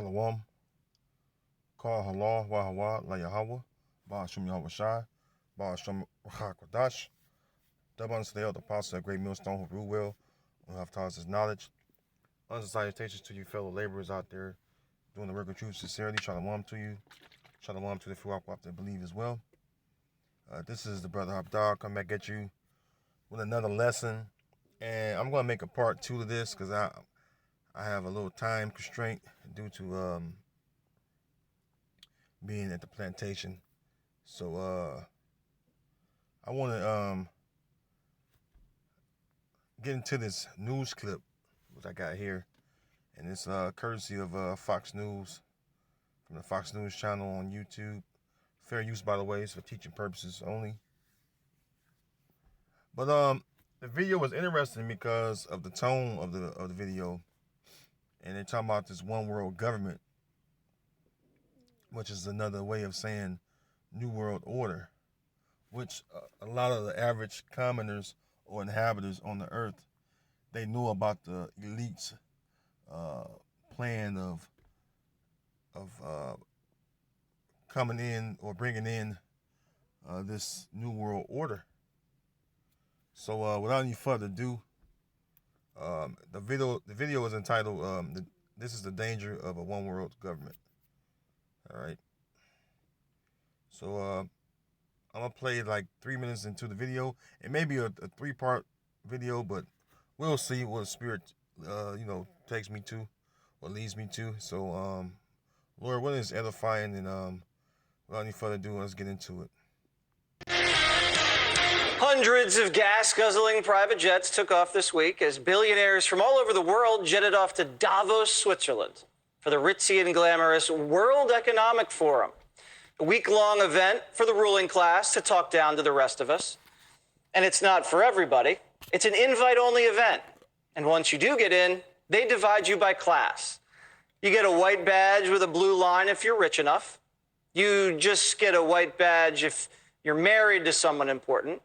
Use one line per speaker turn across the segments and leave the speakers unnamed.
Shalom, Kal Halal, Wahawa, La Yahweh, Ba'ashum Yahweh Shai, Ba'ashum Rahakwadash, Double the apostle, a great millstone who rule well, who have taught us his knowledge. Unto salutations to you fellow laborers out there doing the work of truth sincerely. Shalom to you. Shalom to the few that believe as well. This is the brother Abdal come back at you with another lesson. And I'm going to make a part 2 of this because I have a little time constraint due to being at the plantation. So I want to get into this news clip which I got here, and it's courtesy of Fox News, from the Fox News channel on YouTube. Fair use, by the way, it's for teaching purposes only. But the video was interesting because of the tone of the video, and they're talking about this one world government, which is another way of saying New World Order, which a lot of the average commoners or inhabitants on the earth, they knew about the elites' plan of coming in or bringing in this New World Order. So without any further ado, the video is entitled "This is the Danger of a One World Government." All right. So I'm gonna play like 3 minutes into the video. It may be a 3-part video, but we'll see what the spirit takes me to, what leads me to. So Lord, what is edifying, and without any further ado, let's get into it.
Hundreds of gas-guzzling private jets took off this week as billionaires from all over the world jetted off to Davos, Switzerland for the ritzy and glamorous World Economic Forum, a week-long event for the ruling class to talk down to the rest of us. And it's not for everybody. It's an invite-only event. And once you do get in, they divide you by class. You get a white badge with a blue line if you're rich enough. You just get a white badge if you're married to someone important.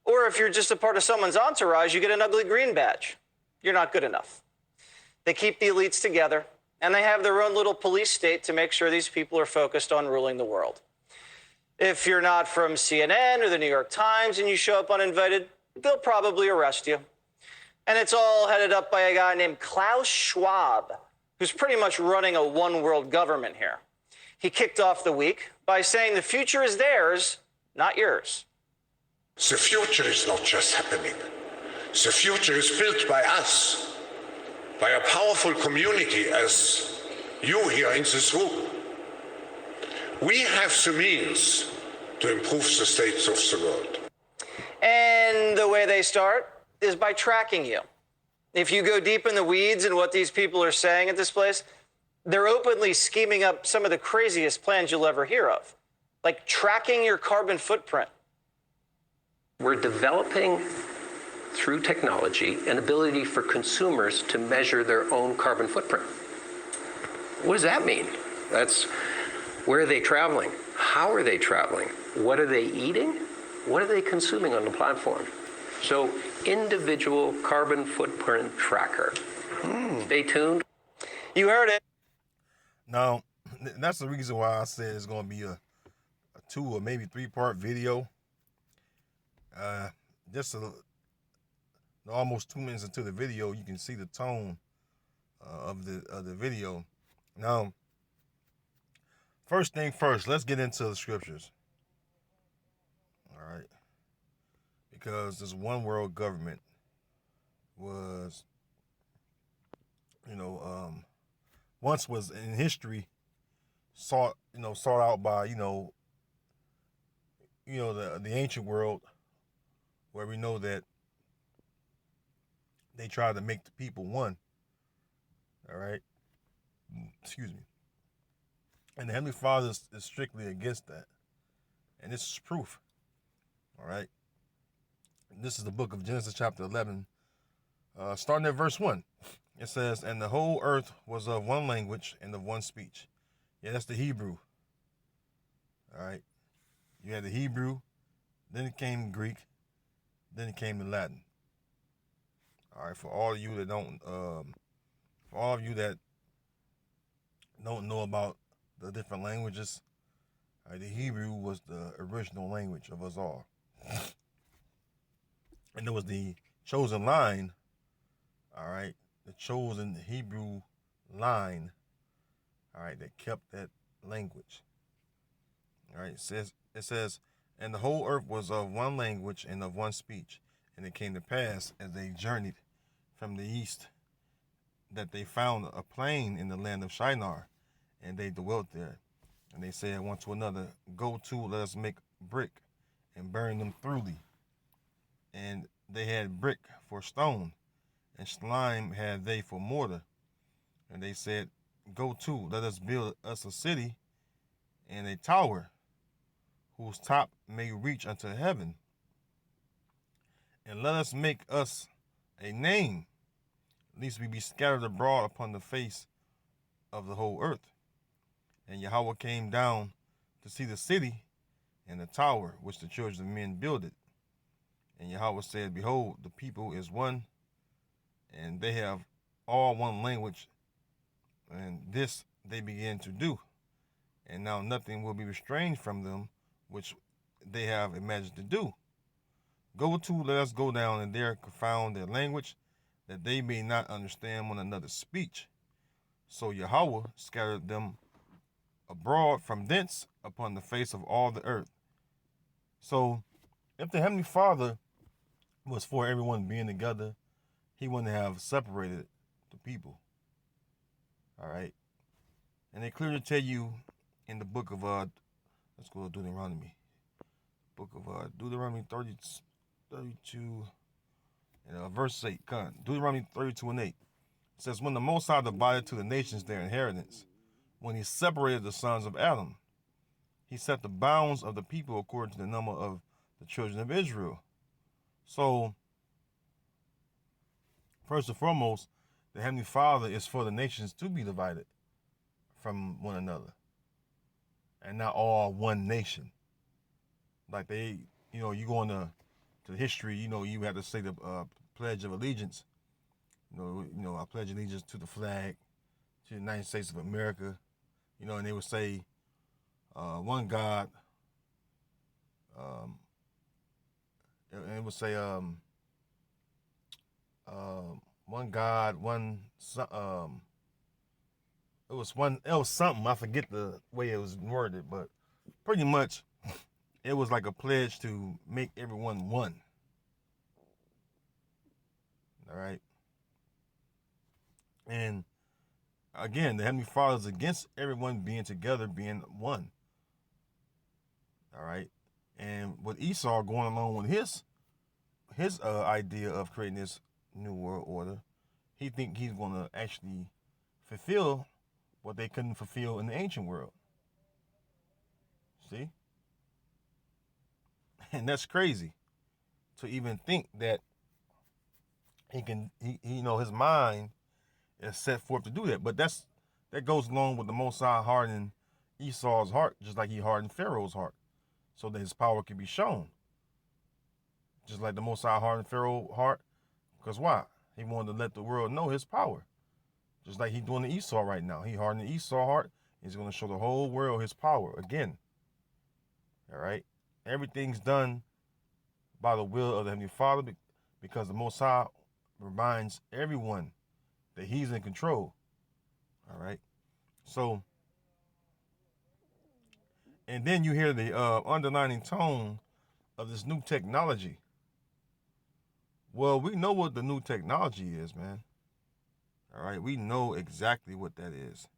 Or if you're just a part of someone's entourage, you get an ugly green badge. You're not good enough. They keep the elites together, and they have their own little police state to make sure these people are focused on ruling the world. If you're not from CNN or the New York Times and you show up uninvited, they'll probably arrest you. And it's all headed up by a guy named Klaus Schwab, who's pretty much running a one-world government here. He kicked off the week by saying the future is theirs, not yours.
The future is not just happening. The future is built by us, by a powerful community as you here in this room. We have the means to improve the state of the world.
And the way they start is by tracking you. If you go deep in the weeds in what these people are saying at this place, they're openly scheming up some of the craziest plans you'll ever hear of, like tracking your carbon footprint.
We're developing, through technology, an ability for consumers to measure their own carbon footprint. What does that mean? That's where are they traveling? How are they traveling? What are they eating? What are they consuming on the platform? So, individual carbon footprint tracker. Stay tuned.
You heard it.
Now, that's the reason why I said it's going to be a 2 or maybe 3-part video. Just almost 2 minutes into the video, you can see the tone of the video. Now, first thing first, let's get into the scriptures. All right, because this one world government was, once was in history sought out by the ancient world, where we know that they tried to make the people one. All right. Excuse me. And the Heavenly Father is strictly against that. And this is proof. All right. And this is the book of Genesis chapter 11, starting at verse 1. It says, "And the whole earth was of one language and of one speech." Yeah, that's the Hebrew. All right. You had the Hebrew, then it came Greek, then it came to Latin. All right, for all of you that don't, for all of you that don't know about the different languages, the Hebrew was the original language of us all. And it was the chosen line, all right, the chosen Hebrew line, all right, that kept that language. All right, it says, and the whole earth was of one language and of one speech. And it came to pass as they journeyed from the east that they found a plain in the land of Shinar, and they dwelt there. And they said one to another, go to, let us make brick and burn them thoroughly. And they had brick for stone, and slime had they for mortar. And they said, go to, let us build us a city and a tower whose top may reach unto heaven. And let us make us a name, lest we be scattered abroad upon the face of the whole earth. And Yahweh came down to see the city and the tower which the children of men builded. And Yahweh said, behold, the people is one, and they have all one language, and this they begin to do. And now nothing will be restrained from them which they have imagined to do. Go to, let us go down, and there confound their language, that they may not understand one another's speech. So Yahweh scattered them abroad from thence upon the face of all the earth. So if the Heavenly Father was for everyone being together, he wouldn't have separated the people. All right. And they clearly tell you in the book of, let's go to Deuteronomy. Book of Deuteronomy 32 and verse 8. Deuteronomy 32 and 8. It says, when the Most High divided to the nations their inheritance, when he separated the sons of Adam, he set the bounds of the people according to the number of the children of Israel. So, first and foremost, the Heavenly Father is for the nations to be divided from one another, and not all one nation. Like they, you go into history, you have to say the Pledge of Allegiance. I pledge allegiance to the flag, to the United States of America. And they would say, one God. And it would say, one God, one. It was something. I forget the way it was worded, but pretty much, it was like a pledge to make everyone one. All right. And again, the Heavenly Father is against everyone being together, being one. All right. And with Esau going along with his idea of creating this new world order, he think he's going to actually fulfill what they couldn't fulfill in the ancient world. See? And that's crazy to even think that his mind is set forth to do that. But that goes along with the Most High hardening Esau's heart, just like he hardened Pharaoh's heart, so that his power can be shown. Just like the Most High hardened Pharaoh's heart, because why? He wanted to let the world know his power. Just like he's doing to Esau right now. He hardened the Esau heart. He's going to show the whole world his power again. All right? Everything's done by the will of the Heavenly Father, because the Most High reminds everyone that he's in control. All right? So, and then you hear the underlining tone of this new technology. Well, we know what the new technology is, man. All right? We know exactly what that is.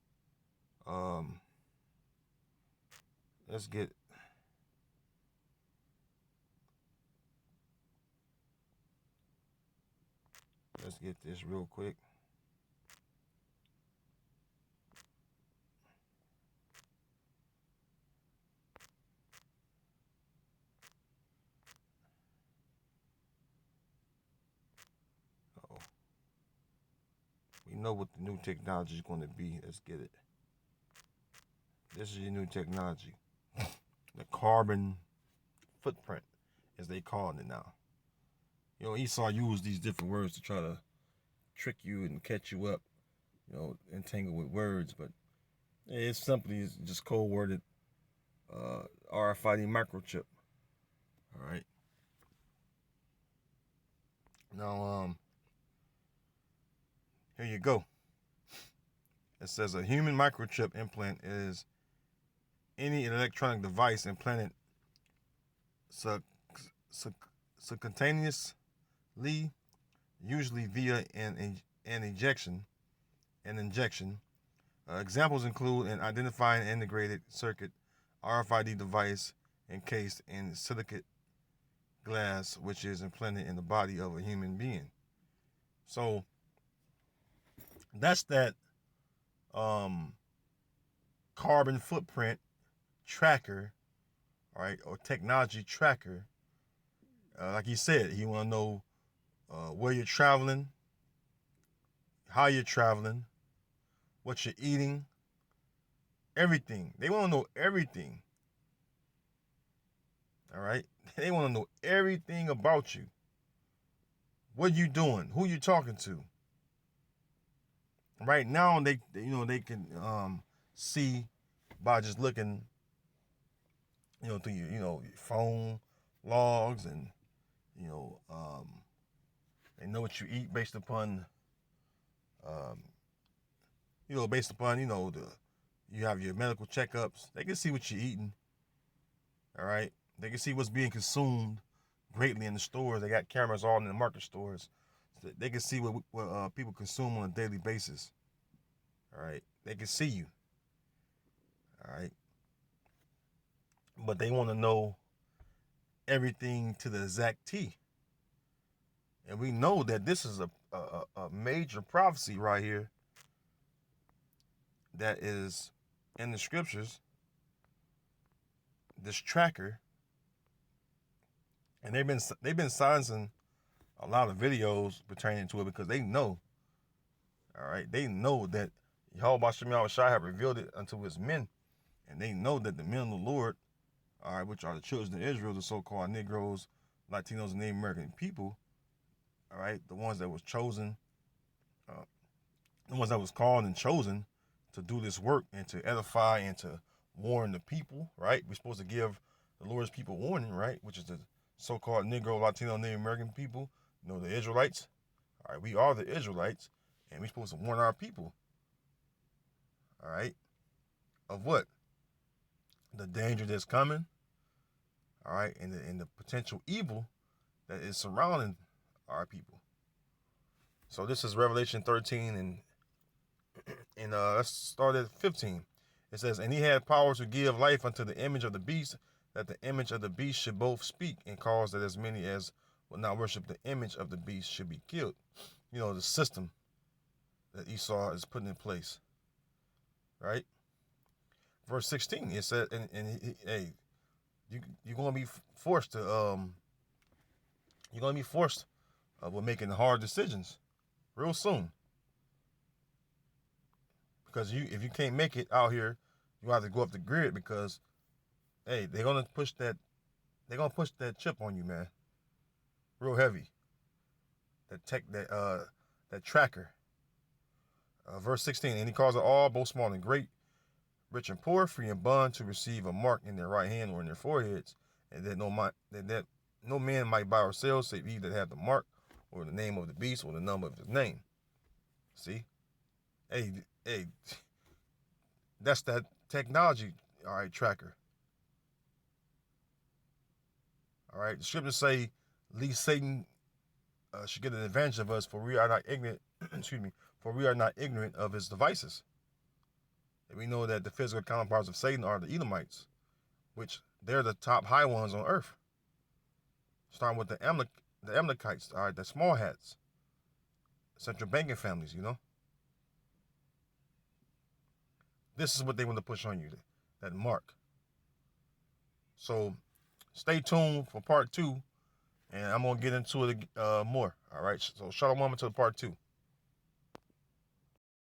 Let's get this real quick. Uh-oh. We know what the new technology is going to be. Let's get it. This is your new technology. The carbon footprint, as they call it now. Esau used these different words to try to trick you and catch you up, entangle with words. But It's simply just code worded RFID microchip. All right. Now, here you go. It says a human microchip implant is any electronic device implanted subcutaneously, usually via an injection. Examples include an identifying integrated circuit RFID device encased in silicate glass, which is implanted in the body of a human being. So that's that carbon footprint tracker, all right, or technology tracker. Like he said, he want to know where you're traveling, how you're traveling, what you're eating, everything. They want to know everything. All right, they want to know everything about you. What you doing? Who you talking to? Right now, they can see by just looking, through your phone logs, and they know what you eat based upon you have your medical checkups. They can see what you're eating. All right, they can see what's being consumed greatly in the stores. They got cameras all in the market stores. So they can see what people consume on a daily basis. All right, they can see you. All right, but they want to know everything to the exact T. And we know that this is a major prophecy right here that is in the scriptures, this tracker. And they've been silencing a lot of videos pertaining to it because they know, all right, they know that Yahweh Shem Yahushua have revealed it unto his men, and they know that the men of the Lord, all right, which are the children of Israel, the so-called Negroes, Latinos, and Native American people, all right, the ones that was chosen, the ones that was called and chosen to do this work and to edify and to warn the people, right? We're supposed to give the Lord's people warning, right? Which is the so-called Negro, Latino, Native American people, the Israelites. All right, we are the Israelites, and we're supposed to warn our people, all right, of what? The danger that's coming, all right, and the potential evil that is surrounding our people. So this is Revelation 13, and let's start at 15. It says, and he had power to give life unto the image of the beast, that the image of the beast should both speak and cause that as many as will not worship the image of the beast should be killed. The system that Esau is putting in place, right? Verse 16, it said, hey, you're going to be forced to, with making hard decisions real soon. Because if you can't make it out here, you have to go up the grid because, hey, they're gonna push that chip on you, man. Real heavy. That tracker. Verse 16, and he calls it all, both small and great, rich and poor, free and bond, to receive a mark in their right hand or in their foreheads, and that no man might buy or sell save he that have the mark or the name of the beast or the number of his name. See? Hey, that's that technology, all right, tracker. All right, the scriptures say, least Satan should get an advantage of us, for we are not ignorant, for we are not ignorant of his devices. And we know that the physical counterparts of Satan are the Edomites, which they're the top high ones on earth. Starting with the Amalekites, all right, the small hats, central banking families, This is what they want to push on you, that mark. So stay tuned for part 2, and I'm going to get into it more. All right, so shalom to the part 2.